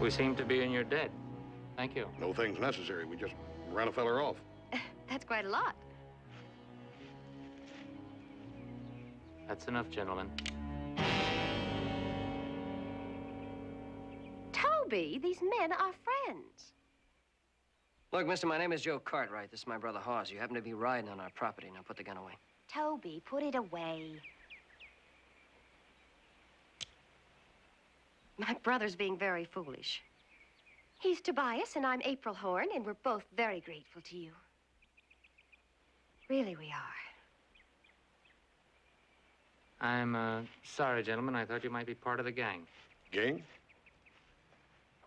We seem to be in your debt. Thank you. No things necessary. We just ran a feller off. That's quite a lot. That's enough, gentlemen. Toby, these men are friends. Look, mister, my name is Joe Cartwright. This is my brother Hawes. You happen to be riding on our property. Now put the gun away. Toby, put it away. My brother's being very foolish. He's Tobias, and I'm April Horn, and we're both very grateful to you. Really, we are. I'm, sorry, gentlemen. I thought you might be part of the gang. Gang?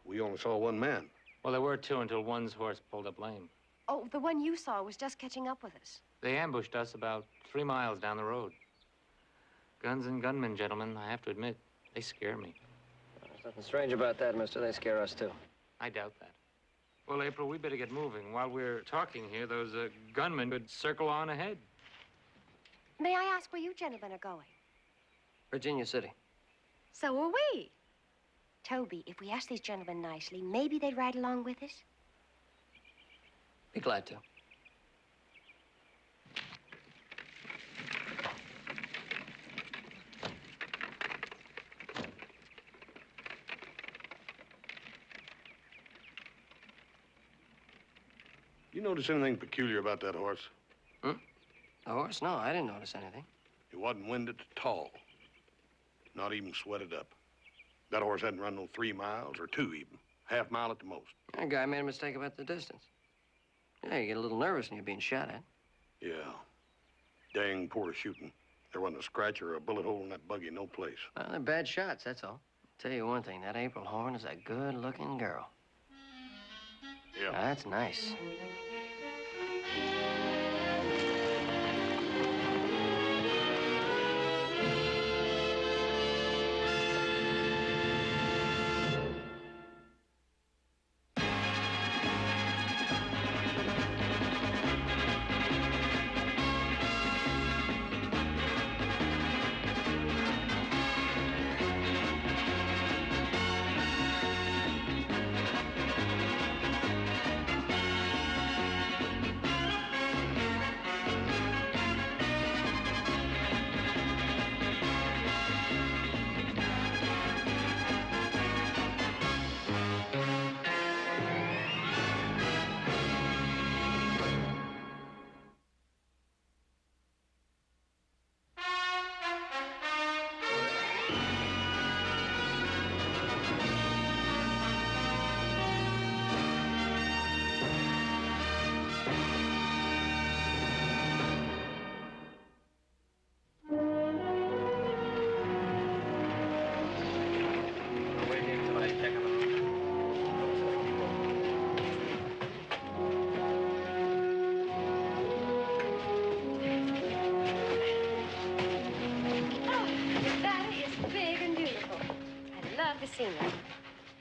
We only saw one man. Well, there were two until one's horse pulled up lame. Oh, the one you saw was just catching up with us. They ambushed us about 3 miles down the road. Guns and gunmen, gentlemen, I have to admit, they scare me. There's nothing strange about that, mister. They scare us, too. I doubt that. Well, April, we better get moving. While we're talking here, those gunmen could circle on ahead. May I ask where you gentlemen are going? Virginia City. So are we. Toby, if we ask these gentlemen nicely, maybe they'd ride along with us? Be glad to. You notice anything peculiar about that horse? Hmm? The horse? No, I didn't notice anything. He wasn't winded at all. Not even sweated up. That horse hadn't run no 3 miles, or 2 even. Half mile at the most. That guy made a mistake about the distance. Yeah, you get a little nervous when you're being shot at. Yeah. Dang poor shooting. There wasn't a scratch or a bullet hole in that buggy, no place. Well, they're bad shots, that's all. I'll tell you one thing, that April Horn is a good-looking girl. Yeah. That's nice.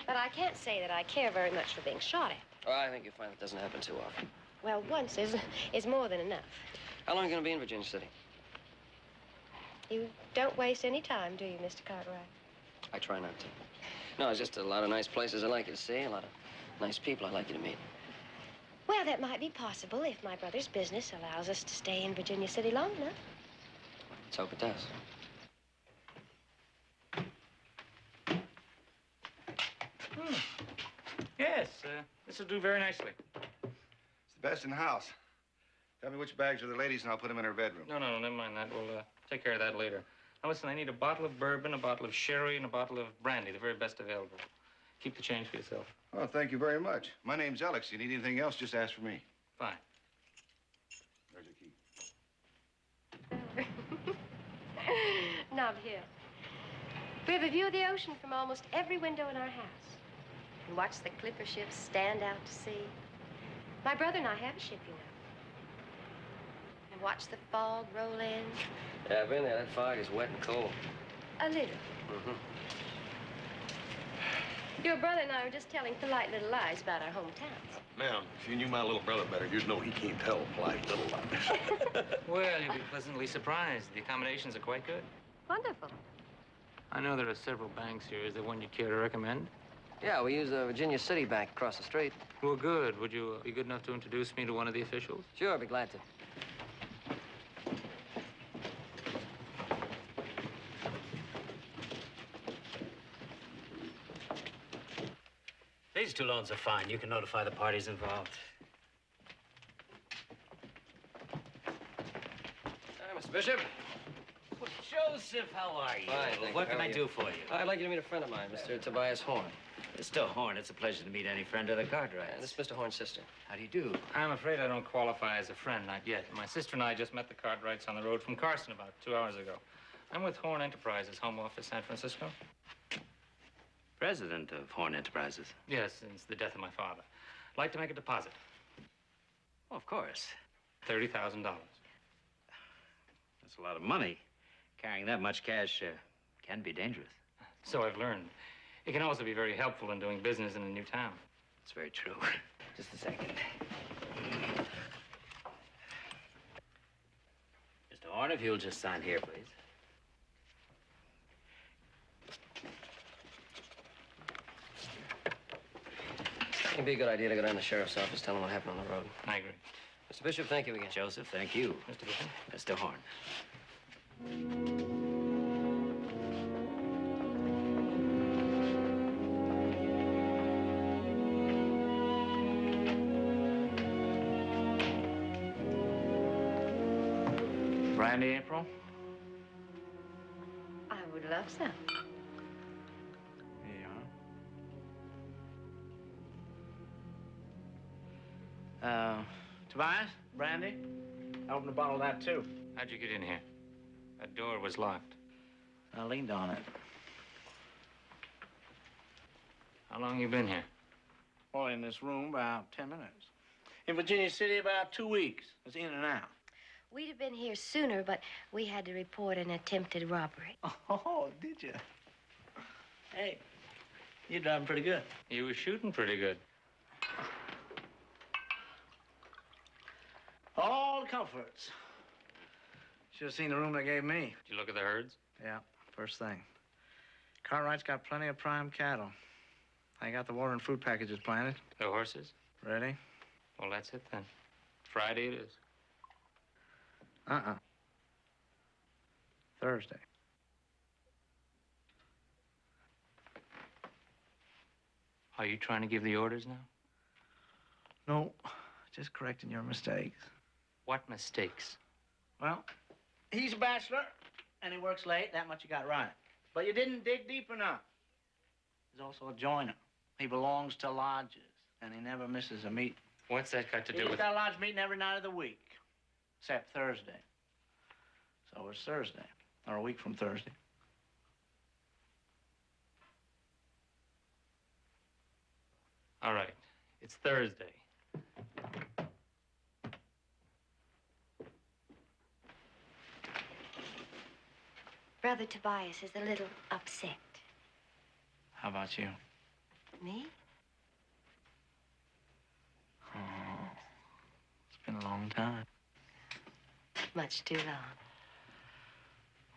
But I can't say that I care very much for being shot at. Oh, I think you'll find it doesn't happen too often. Well, once is more than enough. How long are you going to be in Virginia City? You don't waste any time, do you, Mr. Cartwright? I try not to. No, it's just a lot of nice places I'd like you to see, a lot of nice people I'd like you to meet. Well, that might be possible if my brother's business allows us to stay in Virginia City long enough. Let's hope it does. Yes, this will do very nicely. It's the best in the house. Tell me which bags are the ladies, and I'll put them in her bedroom. No, never mind that. We'll take care of that later. Now, listen, I need a bottle of bourbon, a bottle of sherry, and a bottle of brandy, the very best available. Keep the change for yourself. Oh, thank you very much. My name's Alex. If you need anything else, just ask for me. Fine. There's your key. Nob Hill. We have a view of the ocean from almost every window in our house. And watch the clipper ships stand out to sea. My brother and I have a ship, you know. And watch the fog roll in. Yeah, I've been there. That fog is wet and cold. A little. Mm-hmm. Your brother and I were just telling polite little lies about our hometowns. Ma'am, if you knew my little brother better, you'd know he can't tell polite little lies. Well, you'll be pleasantly surprised. The accommodations are quite good. Wonderful. I know there are several banks here. Is there one you'd care to recommend? Yeah, we use the Virginia City Bank across the street. Well, good. Would you be good enough to introduce me to one of the officials? Sure, I'd be glad to. These two loans are fine. You can notify the parties involved. Mr. Bishop. Well, Joseph, how are you? Fine, thank you. What can How are I you? do for you? I'd like you to meet a friend of mine, Mr. Tobias Horn. Mr. Horn, it's a pleasure to meet any friend of the Cartwrights. And this is Mr. Horn's sister. How do you do? I'm afraid I don't qualify as a friend, not yet. My sister and I just met the Cartwrights on the road from Carson about 2 hours ago. I'm with Horn Enterprises, home office, San Francisco. President of Horn Enterprises. Yes, since the death of my father. I'd like to make a deposit. Oh, of course. $30,000. That's a lot of money. Carrying that much cash can be dangerous. So I've learned. It can also be very helpful in doing business in a new town. It's very true. Just a second. Mr. Horn, if you'll just sign here, please. It'd be a good idea to go down to the sheriff's office, tell him what happened on the road. I agree. Mr. Bishop, thank you again. Joseph, thank you. Mr. Bishop? Mr. Horn. Brandy, April? I would love some. Here you are. Tobias, brandy? I opened a bottle of that, too. How'd you get in here? That door was locked. I leaned on it. How long you been here? Well, in this room, about 10 minutes. In Virginia City, about 2 weeks. It's in and out. We'd have been here sooner, but we had to report an attempted robbery. Oh, did you? Hey, you're driving pretty good. You were shooting pretty good. All the comforts. Should have seen the room they gave me. Did you look at the herds? Yeah, first thing. Cartwright's got plenty of prime cattle. I got the water and food packages planted. The horses? Ready? Well, that's it then. Friday it is. Thursday. Are you trying to give the orders now? No, just correcting your mistakes. What mistakes? Well, he's a bachelor, and he works late. That much you got right. But you didn't dig deep enough. He's also a joiner. He belongs to lodges, and he never misses a meeting. What's that got to do He's with... got a lodge meeting every night of the week, except Thursday. So it's Thursday, or a week from Thursday. All right. It's Thursday. Brother Tobias is a little upset. How about you? Me? Oh, it's been a long time. Much too long.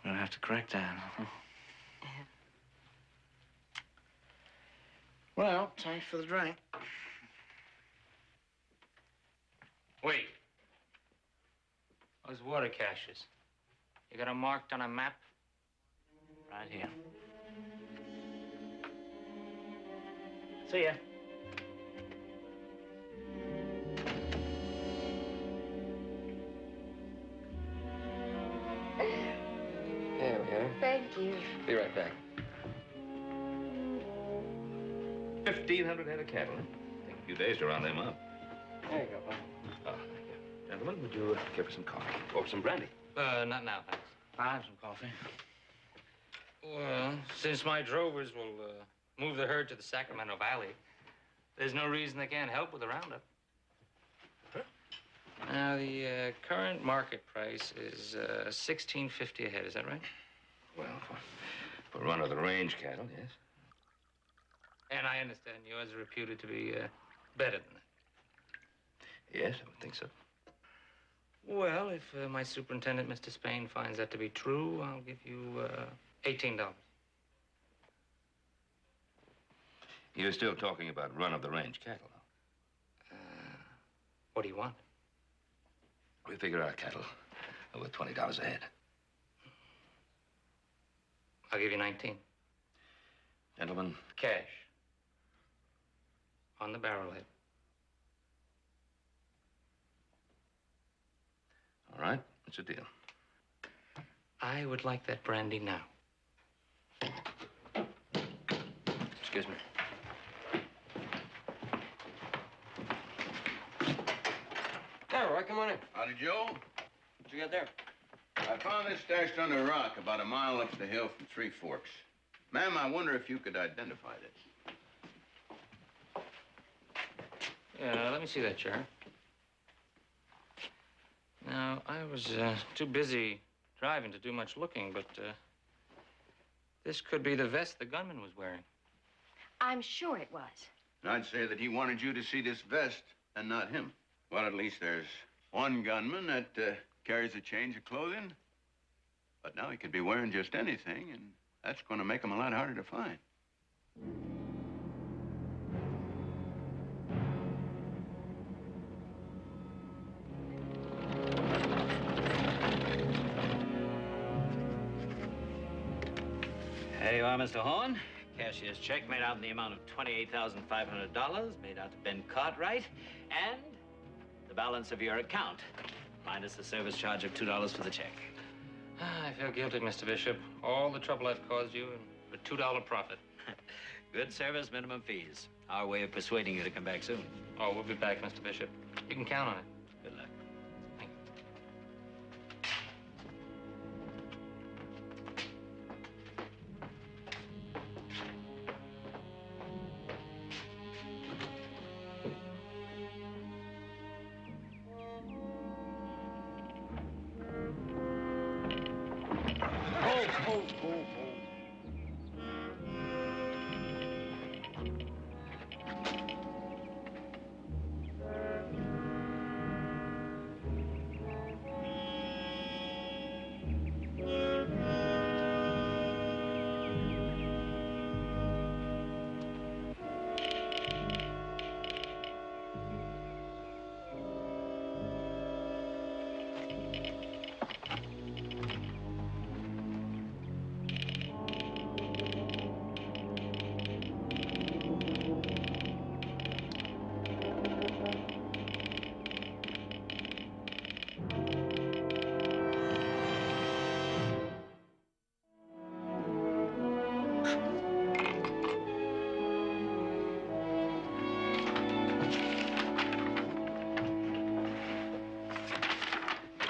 We're gonna have to correct that, huh? Well, thanks for the drink. Wait. Those water caches. You got them marked on a map? Right here. See ya. There we are. Thank you. Be right back. 1,500 head of cattle. Take a few days to round them up. There you go, Bob. Oh, thank you. Gentlemen, would you give us some coffee? Or some brandy? Not now, thanks. I'll have some coffee. Well, since my drovers will move the herd to the Sacramento Valley, there's no reason they can't help with the roundup. Huh? Now, the current market price is $16.50 a head. Is that right? Well, for run-of-the-range cattle, yes. And I understand yours are reputed to be better than that. Yes, I would think so. Well, if my superintendent, Mr. Spain, finds that to be true, I'll give you $18. You're still talking about run-of-the-range cattle. What do you want? We figure our cattle are worth $20 a head. I'll give you 19. Gentlemen, Cash. On the barrelhead. all right, what's the deal? I would like that brandy now. Excuse me. Cartwright, come on in. Howdy, Joe. What you got there? I found this stashed under a rock about a mile up the hill from Three Forks. Ma'am, I wonder if you could identify this. Yeah, let me see that, Sheriff. Now, I was too busy driving to do much looking, but this could be the vest the gunman was wearing. I'm sure it was. And I'd say that he wanted you to see this vest and not him. Well, at least there's one gunman that carries a change of clothing. But now he could be wearing just anything, and that's going to make him a lot harder to find. There you are, Mr. Horn. Cashier's check made out in the amount of $28,500, made out to Ben Cartwright, and the balance of your account, minus the service charge of $2 for the check. I feel guilty, Mr. Bishop. All the trouble I've caused you and for $2 profit. Good service, minimum fees. Our way of persuading you to come back soon. Oh, we'll be back, Mr. Bishop. You can count on it. Good luck. Thank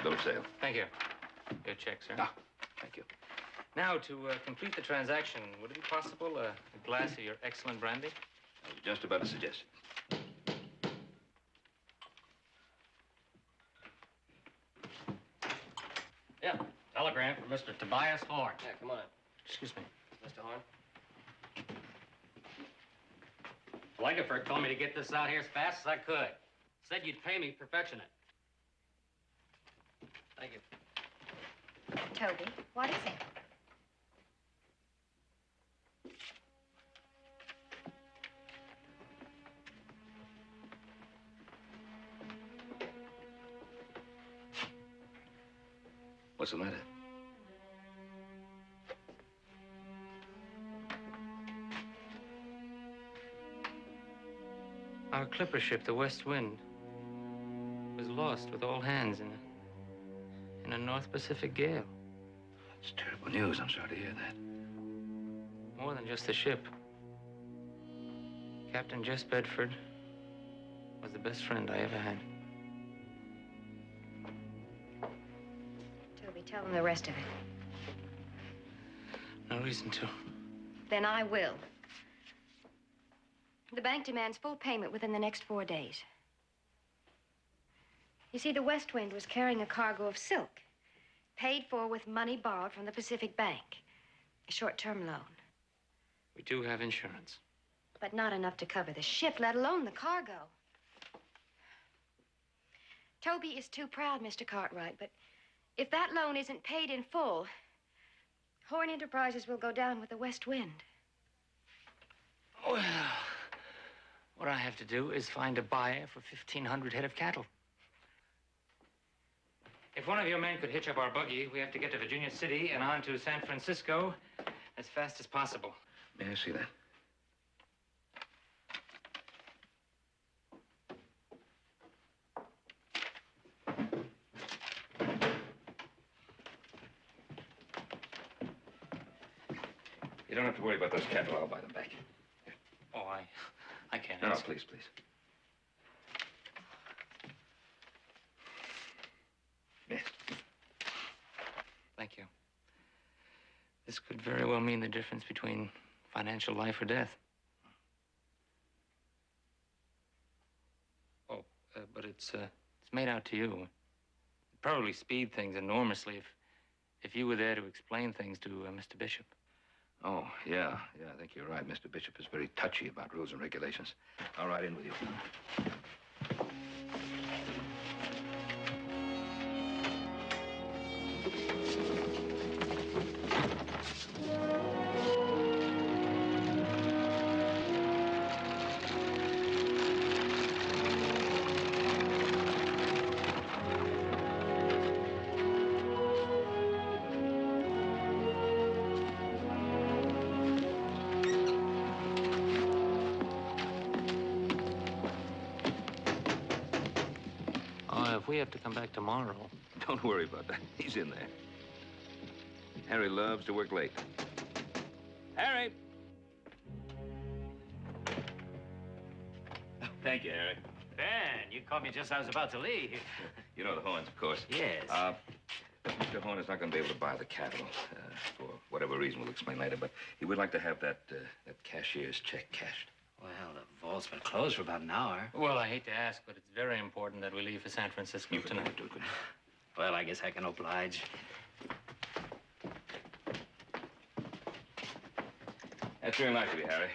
Bill of sale. Thank you. Your check, sir. Ah, thank you. Now, to complete the transaction, would it be possible a glass of your excellent brandy? I was just about to suggest it. Yeah, telegram from Mr. Tobias Horn. Yeah, come on in. Excuse me. Mr. Horn? Flagerford told me to get this out here as fast as I could. Said you'd pay me perfectionate. Thank you. Toby, what is it? What's the matter? Our clipper ship, the West Wind, was lost with all hands in a North Pacific gale. That's terrible news. I'm sorry to hear that. More than just the ship. Captain Jess Bedford was the best friend I ever had. Toby, tell them the rest of it. No reason to. Then I will. The bank demands full payment within the next 4 days. You see, the West Wind was carrying a cargo of silk, paid for with money borrowed from the Pacific Bank, a short-term loan. We do have insurance. But not enough to cover the ship, let alone the cargo. Toby is too proud, Mr. Cartwright, but if that loan isn't paid in full, Horn Enterprises will go down with the West Wind. Well, have to do is find a buyer for 1,500 head of cattle. If one of your men could hitch up our buggy, we have to get to Virginia City and on to San Francisco as fast as possible. May I see that? You don't have to worry about those cattle. I'll buy them back. Here. Oh, I can't. No, please, please. Yes. Thank you. This could very well mean the difference between financial life or death. Oh, but it's made out to you. It'd probably speed things enormously if you were there to explain things to Mr. Bishop. Oh, yeah, I think you're right. Mr. Bishop is very touchy about rules and regulations. I'll ride in with you. If we have to come back tomorrow. Don't worry about that. He's in there. Harry loves to work late. Harry! Thank you, Harry. Ben, you caught me just as I was about to leave. You know the Horns, of course. Yes. Mr. Horn is not going to be able to buy the cattle for whatever reason we'll explain later, but he would like to have that cashier's check cashed. Well, the vault's been closed for about an hour. Well, I hate to ask, but it's very important that we leave for San Francisco tonight. Well, I guess I can oblige. That's very nice of you, Harry.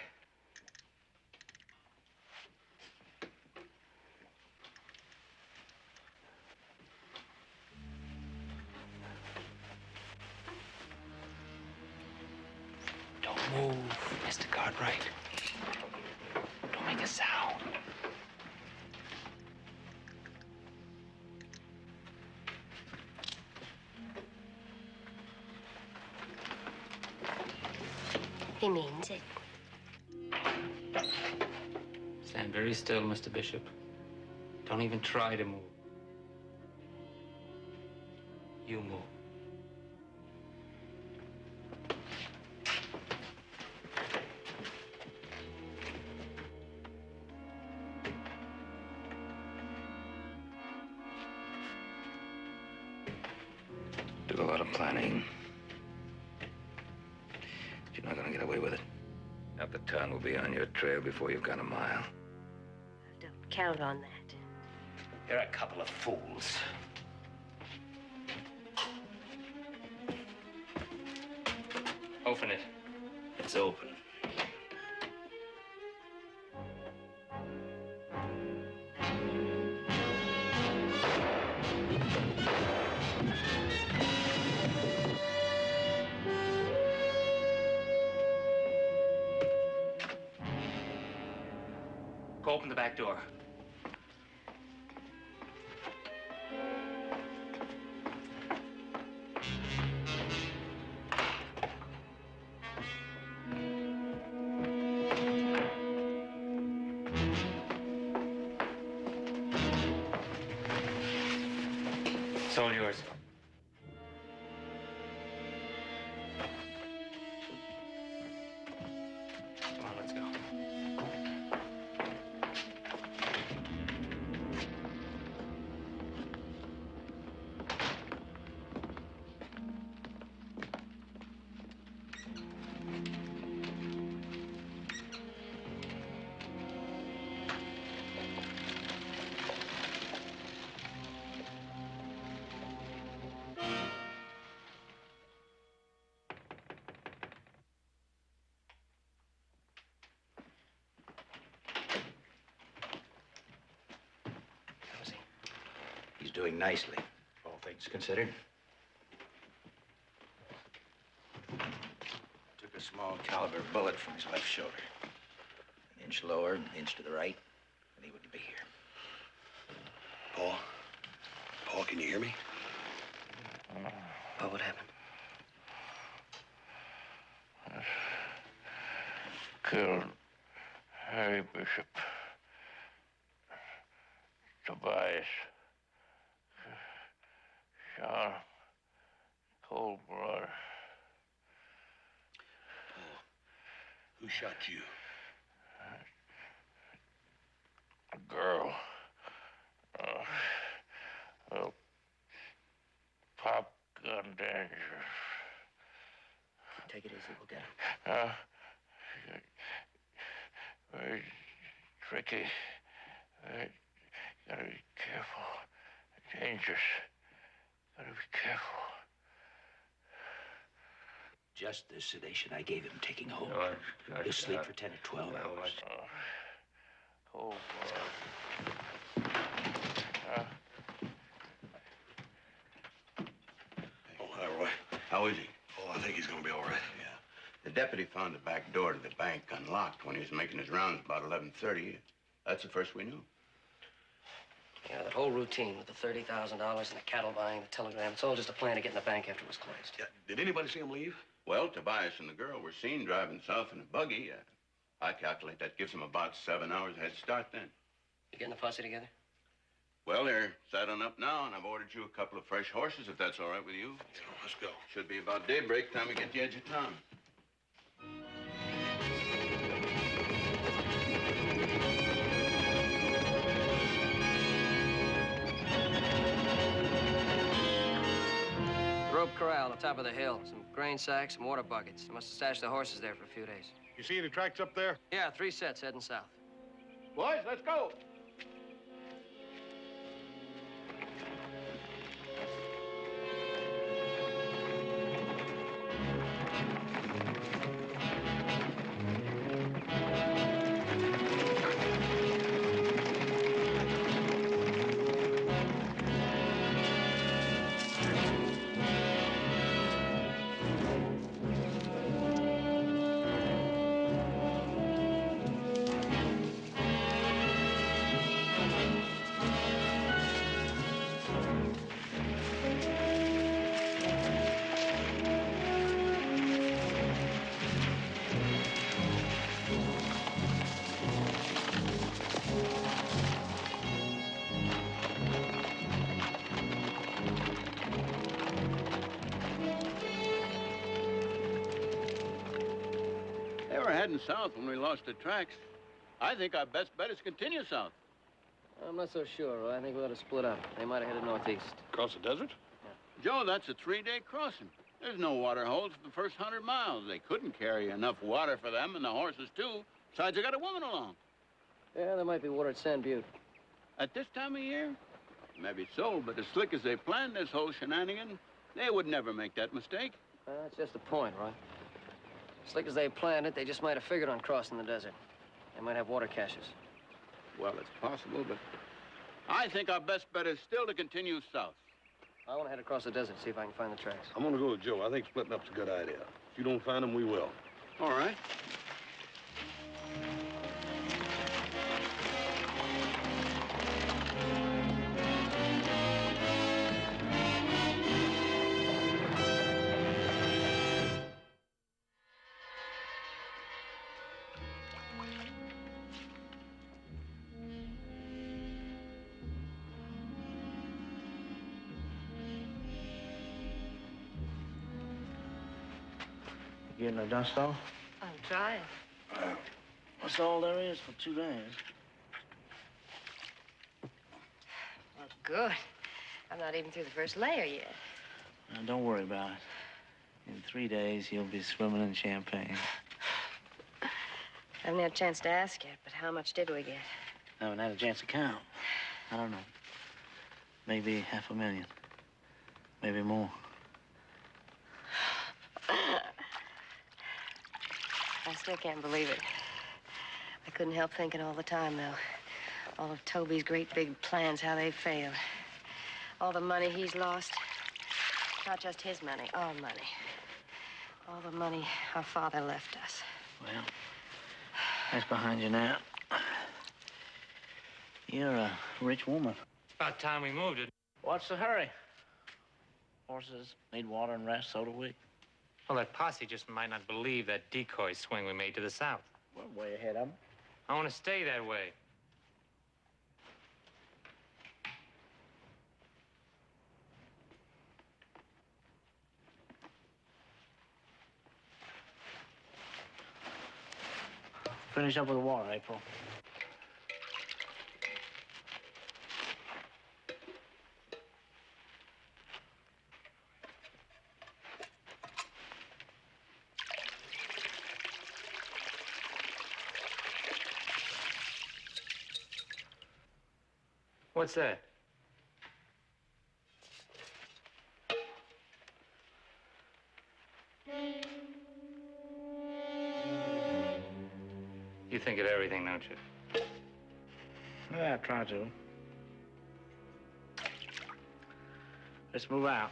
Don't move, Mr. Cartwright. Don't make a sound. He means it. Stand very still, Mr. Bishop. Don't even try to move. You move. Did a lot of planning. But you're not going to get away with it. Half the town will be on your trail before you've gone a mile. Don't count on that. You're a couple of fools. Open it. It's open. Go open the back door. It's all yours. Come on, let's go. He's doing nicely, all things considered. Took a small caliber bullet from his left shoulder. An inch lower, an inch to the right. he wouldn't be here. Paul? Paul, can you hear me? What happened? Killed Harry Bishop. Tobias. Shot him. Cold blood. Paul, who shot you? A girl. Pop gun dangerous. Take it easy, we'll get him. Very tricky. Gotta be careful. Dangerous. Gotta be careful. Just the sedation I gave him taking hold. He'll sleep for 10 or 12 hours. Cold blood. Oh, hi, Roy. How is he? Oh, I think he's gonna be all right. Yeah. The deputy found the back door to the bank unlocked when he was making his rounds about 11:30. That's the first we knew. Yeah, that whole routine with the $30,000 and the cattle buying, the telegram, it's all just a plan to get in the bank after it was closed. Yeah, did anybody see him leave? Well, Tobias and the girl were seen driving south in a buggy. I calculate that gives them about 7 hours head start then. You getting the posse together? Well, they're saddling up now, and I've ordered you a couple of fresh horses, if that's all right with you. Yeah, let's go. Should be about daybreak time we get to the edge of town. Rope corral on top of the hill. Some grain sacks, some water buckets. They must have stashed the horses there for a few days. You see any tracks up there? Yeah, 3 sets heading south. Boys, let's go. They were heading south when we lost the tracks. I think our best bet is continue south. I'm not so sure, Roy. I think we ought to split up. They might have headed northeast. Across the desert? Joe, that's a 3-day crossing. There's no water holes for the first 100 miles. They couldn't carry enough water for them and the horses, too. Besides, they got a woman along. Yeah, there might be water at Sand Butte. At this time of year? Maybe so, but as slick as they planned this whole shenanigan, they would never make that mistake. That's just the point, Roy. Slick as they planned it, they just might have figured on crossing the desert. They might have water caches. Well, it's possible, but I think our best bet is still to continue south. I want to head across the desert, see if I can find the tracks. I'm gonna go with Joe. I think splitting up's a good idea. If you don't find them, we will. All right. Getting the dust off? I'm trying. That's all there is for 2 days. Well, good. I'm not even through the first layer yet. Now, don't worry about it. In 3 days, you'll be swimming in champagne. I haven't had a chance to ask yet, but how much did we get? I haven't had a chance to count. I don't know. Maybe $500,000. Maybe more. I still can't believe it. I couldn't help thinking all the time, though. All of Toby's great big plans, how they failed. All the money he's lost. Not just his money, our money. All the money our father left us. Well, that's behind you now. You're a rich woman. About time we moved it. What's the hurry? Horses need water and rest, so do we. Well, that posse just might not believe that decoy swing we made to the south. We're way ahead of them. I want to stay that way. Finish up with the water, April. What's that? You think of everything, don't you? Yeah, I try to. Let's move out.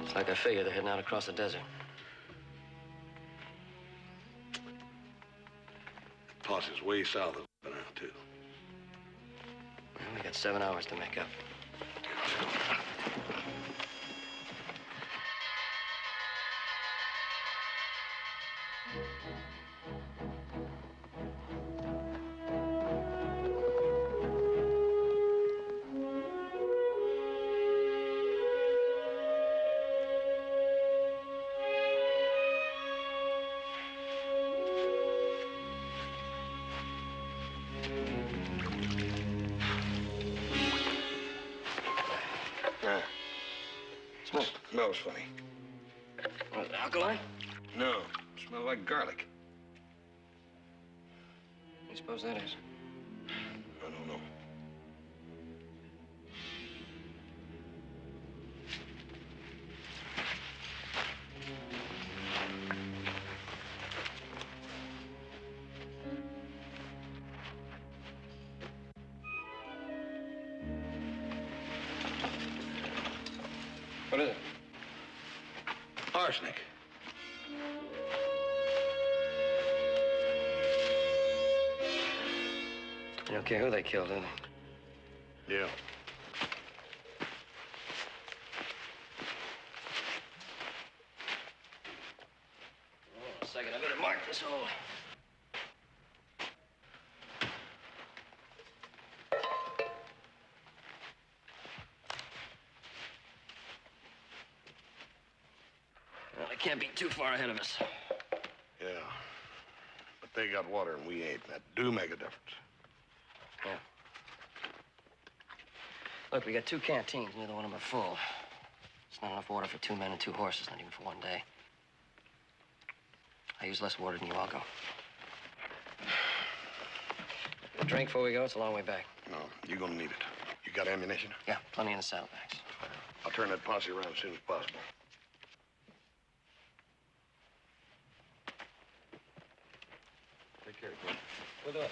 It's like I figured they're heading out across the desert. Posse's way south of now, too. Well, we got 7 hours to make up. Smells funny. What, alkaline? No, smells like garlic. What do you suppose that is? I don't know. What is it? Arsenic. You don't care who they killed, do they? Yeah. Hold on a second, I better mark this hole. Well, they can't be too far ahead of us. Yeah. But they got water and we ain't. That do make a difference. Yeah. Look, we got 2 canteens. Neither one of them are full. It's not enough water for 2 men and 2 horses, not even for 1 day. I use less water than you all go. A drink before we go? It's a long way back. No, you're gonna need it. You got ammunition? Yeah, plenty in the saddlebags. I'll turn that posse around as soon as possible. Take care, Clint. We'll do it.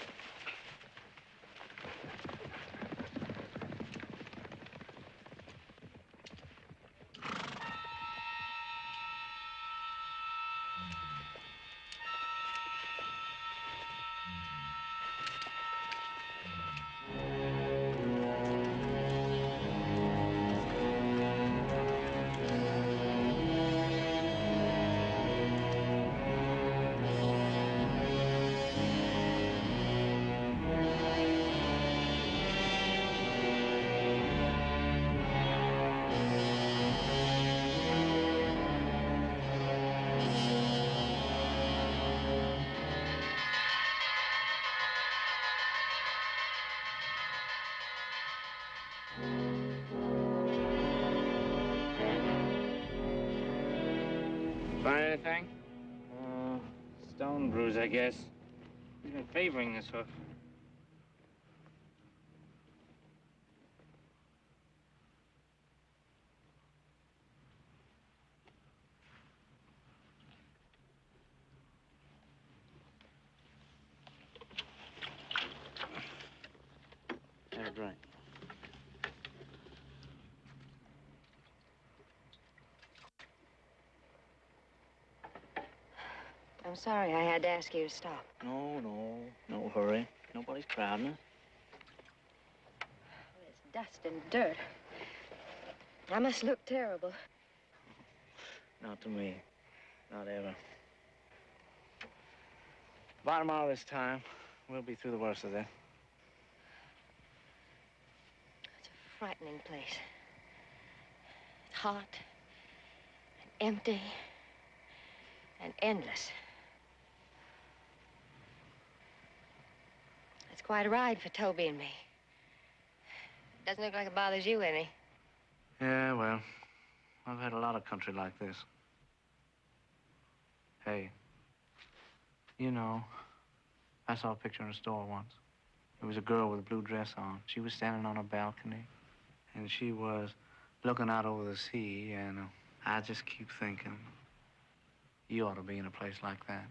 Find anything? Stone bruise, I guess. He's been favoring this hoof. Have a drink. I'm sorry I had to ask you to stop. No hurry. Nobody's crowding us. There's dust and dirt. I must look terrible. Not to me. Not ever. By tomorrow this time, we'll be through the worst of this. It's a frightening place. It's hot and empty and endless. It's quite a ride for Toby and me. Doesn't look like it bothers you any. Yeah, well, I've had a lot of country like this. Hey, you know, I saw a picture in a store once. It was a girl with a blue dress on. She was standing on a balcony, and she was looking out over the sea, and I just keep thinking, you ought to be in a place like that.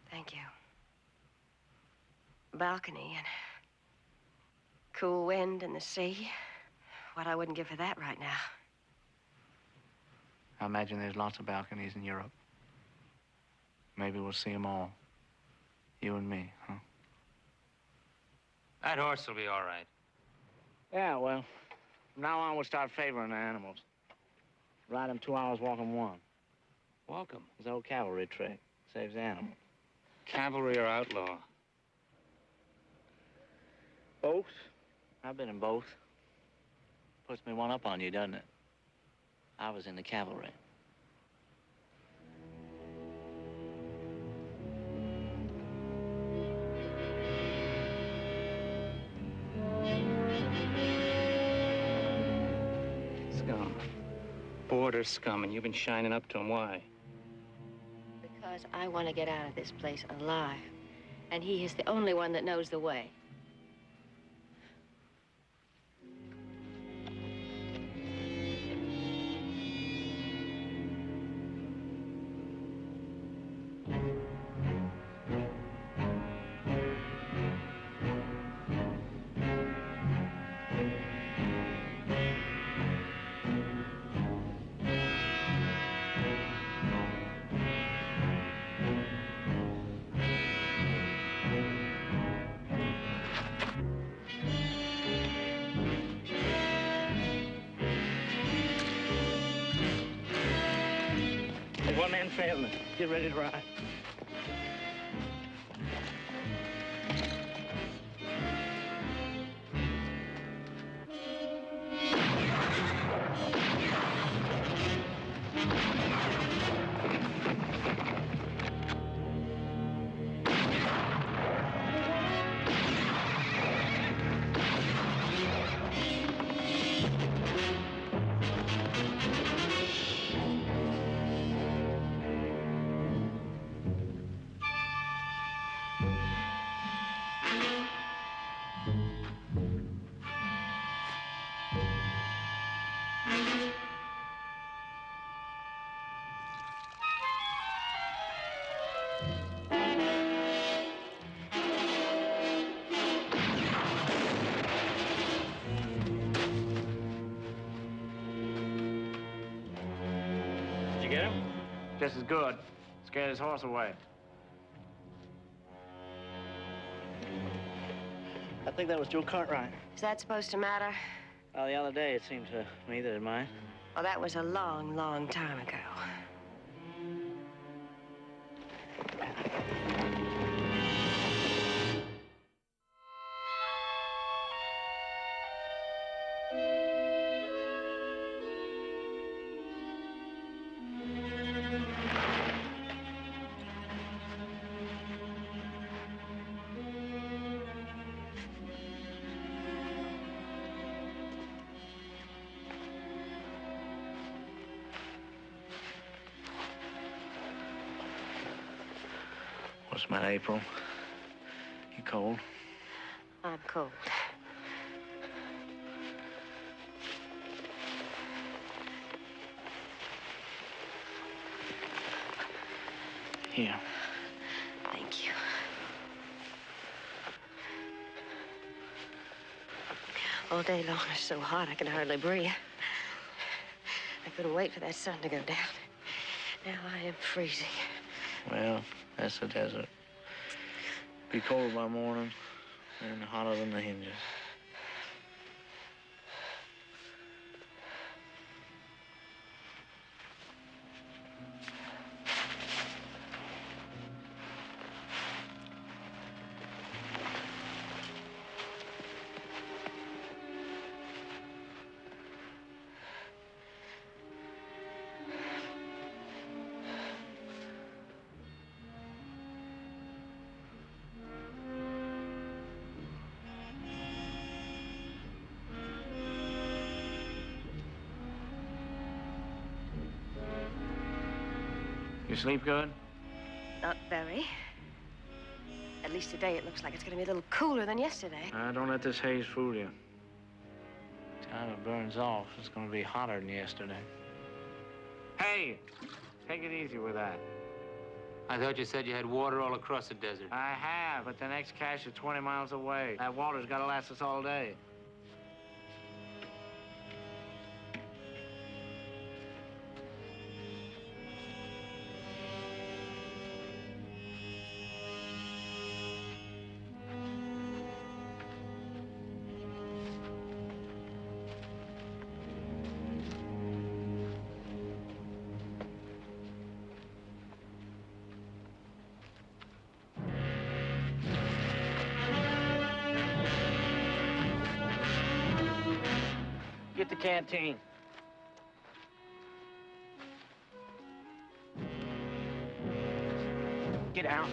Thank you. Balcony and cool wind and the sea. What I wouldn't give for that right now. I imagine there's lots of balconies in Europe. Maybe we'll see them all. You and me, huh? That horse will be all right. Yeah, well, from now on we'll start favoring the animals. Ride them 2 hours, walk them 1. Walk 'em. It's an old cavalry trick. Saves the animal. Cavalry or outlaw? Both. I've been in both. Puts me one up on you, doesn't it? I was in the cavalry. Scum. Border scum, and you've been shining up to him. Why? Because I want to get out of this place alive. And he is the only one that knows the way. One man failing. Get ready to ride. Get him? Just as good. Scared his horse away. I think that was Joe Cartwright. Is that supposed to matter? Well, the other day it seemed to me that it might. Well, that was a long, long time ago. What's the matter, April? You cold? I'm cold. Here. Thank you. All day long, it's so hot I can hardly breathe. I couldn't wait for that sun to go down. Now I am freezing. Well, that's the desert. Be cold by morning and hotter than the hinges. You sleep good? Not very. At least today it looks like it's going to be a little cooler than yesterday. Don't let this haze fool you. Time it burns off, it's going to be hotter than yesterday. Hey, take it easy with that. I thought you said you had water all across the desert. I have, but the next cache is 20 miles away. That water's got to last us all day. Get the canteen. Get out.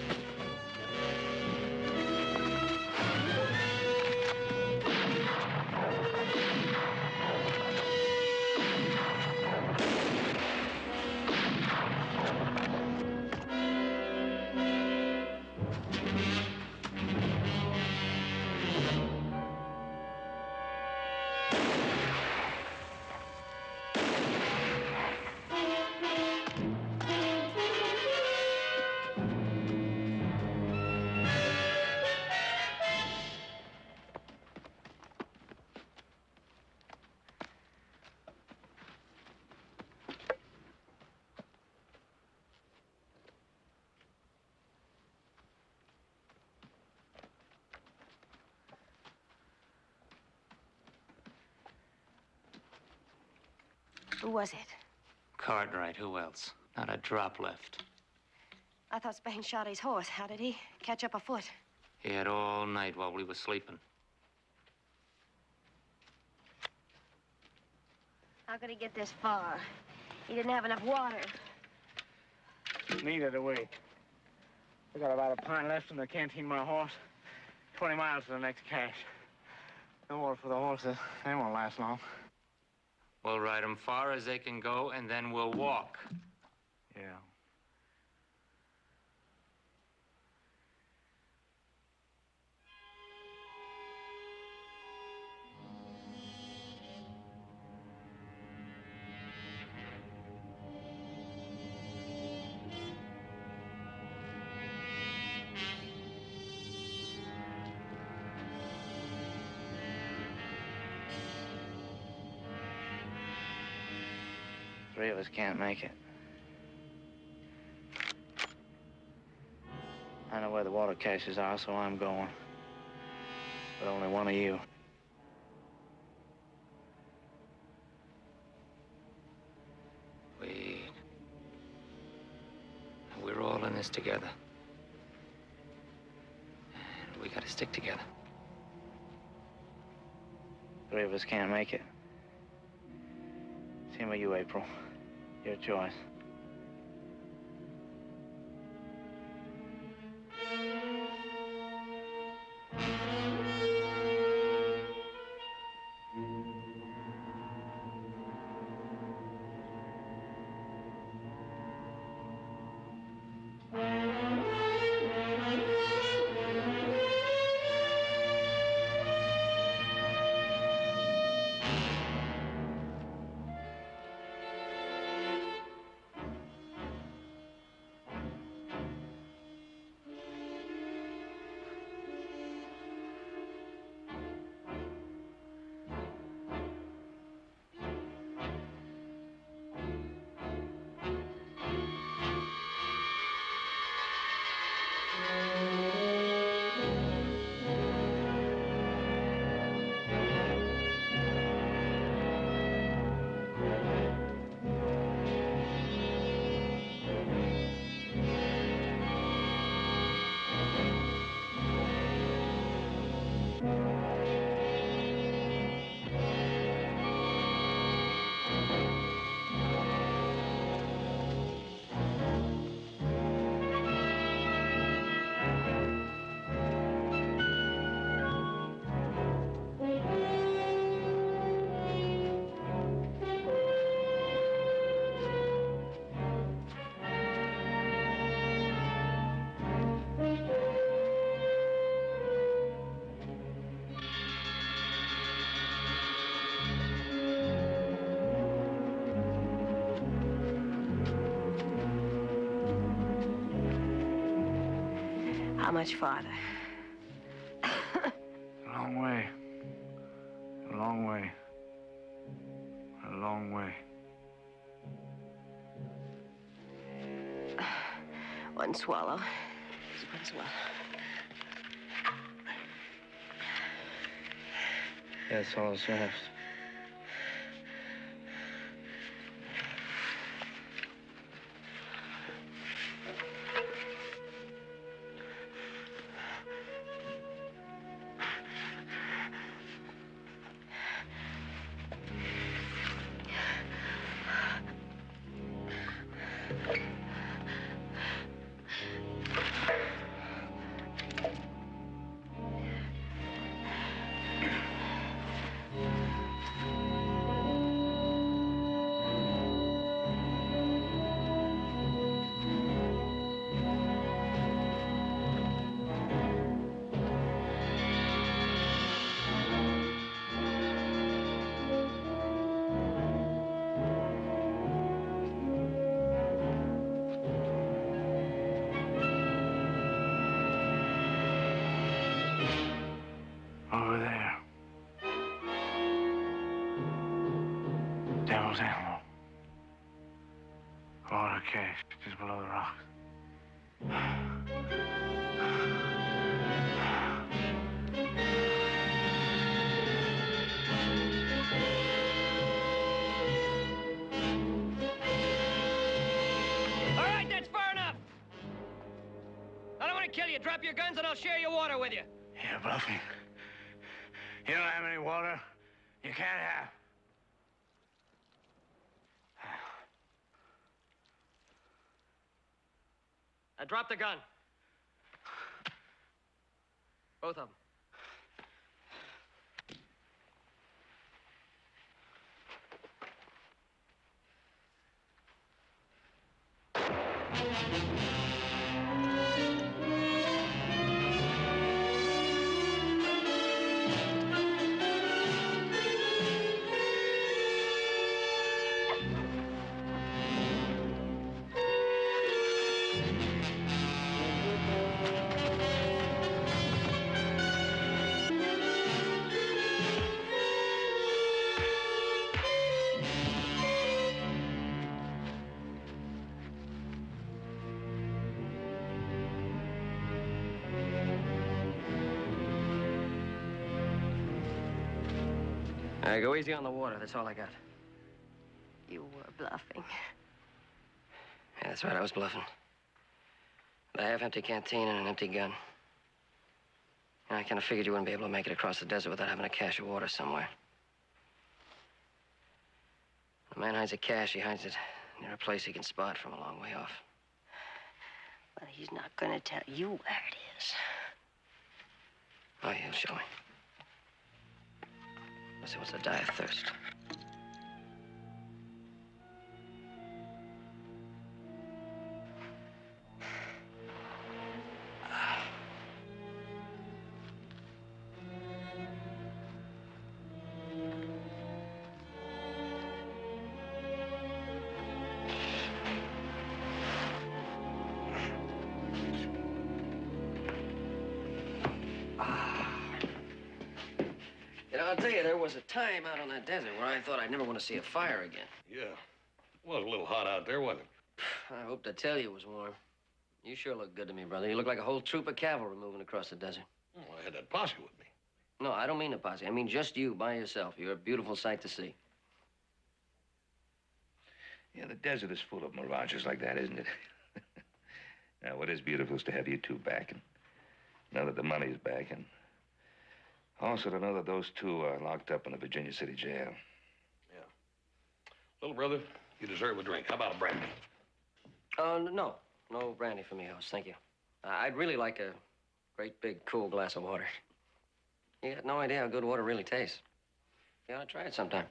Who was it? Cartwright, who else? Not a drop left. I thought Spain shot his horse. How did he catch up afoot? He had all night while we were sleeping. How could he get this far? He didn't have enough water. Neither do we. We got about a pint left in the canteen of my horse. 20 miles to the next cache. No water for the horses. They won't last long. We'll ride them far as they can go, and then we'll walk. Yeah. Three of us can't make it. I know where the water caches are, so I'm going. But only one of you. We're all in this together. And we gotta stick together. Three of us can't make it. Same with you, April. Your choice. How much farther? A long way. A long way. A long way. One swallow. Just one swallow. Yeah, swallow's fast. Over there. Devil's Animal. Water cache just below the rocks. All right, that's far enough. I don't want to kill you. Drop your guns and I'll share your water with you. You're bluffing. You don't have any water. You can't have. Now drop the gun. Both of them. All right, go easy on the water. That's all I got. You were bluffing. Yeah, that's right. I was bluffing. With a half-empty canteen and an empty gun. I kind of figured you wouldn't be able to make it across the desert without having a cache of water somewhere. When a man hides a cache, he hides it near a place he can spot from a long way off. Well, he's not going to tell you where it is. Oh, yeah, he'll show me. Unless he wants to die of thirst. You know, I'll tell you, there was a time out on that desert where I thought I'd never want to see a fire again. Yeah. Well, it was a little hot out there, wasn't it? I hope to tell you it was warm. You sure look good to me, brother. You look like a whole troop of cavalry moving across the desert. Well, I had that posse with me. No, I don't mean a posse. I mean just you by yourself. You're a beautiful sight to see. Yeah, the desert is full of mirages like that, isn't it? Now, what is beautiful is to have you two back, and know that the money's back, and also to know that those two are locked up in the Virginia City jail. Yeah. Little brother, you deserve a drink. How about a brandy? No. No brandy for me, host. Thank you. I'd really like a great big cool glass of water. You got no idea how good water really tastes. You ought to try it sometime.